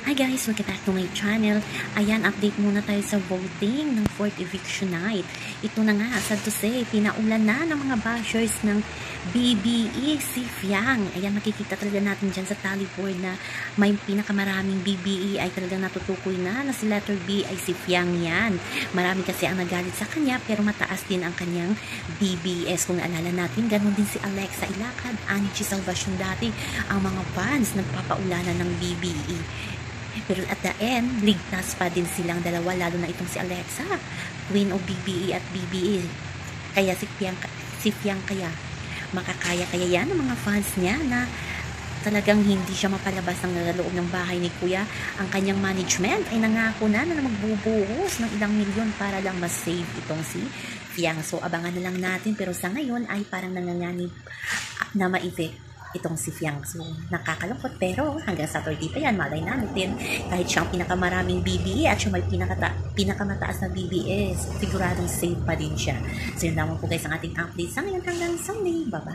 Hi guys! Welcome back to my channel. Ayan, update muna tayo sa voting ng 4th eviction night. Ito na nga, sad to say, pinaulan na ng mga bashers ng BBE si Fiang. Ayan, makikita talaga natin dyan sa tally board na may pinakamaraming BBE ay talagang natutukoy na si letter B ay si Fiang yan. Marami kasi ang nagalit sa kanya pero mataas din ang kanyang BBS. Kung naalala natin, ganun din si Alexa Ilacad, Angie Salvacion dati. Ang mga fans nagpapaulanan ng BBE. Pero at the end, ligtas pa din silang dalawa, lalo na itong si Alexa, queen of BBE at BBE. Kaya si Fiang kaya makakaya kaya yan ng mga fans niya na talagang hindi siya mapalabas ng loob ng bahay ni Kuya. Ang kanyang management ay nangako na magbubuhos ng ilang milyon para lang mas-save itong si Fiang. So abangan na lang natin, pero sa ngayon ay parang nanganganib na ma-evict itong si Fiang. So, nakakalungkot, pero hanggang Saturday pa yan, malay natin, kahit siyang pinakamaraming BBE at siya may pinakamataas na BBS, siguradong safe pa din siya. So, yun lamang po guys ang ating update sa ngayon hanggang Sunday. Bye-bye!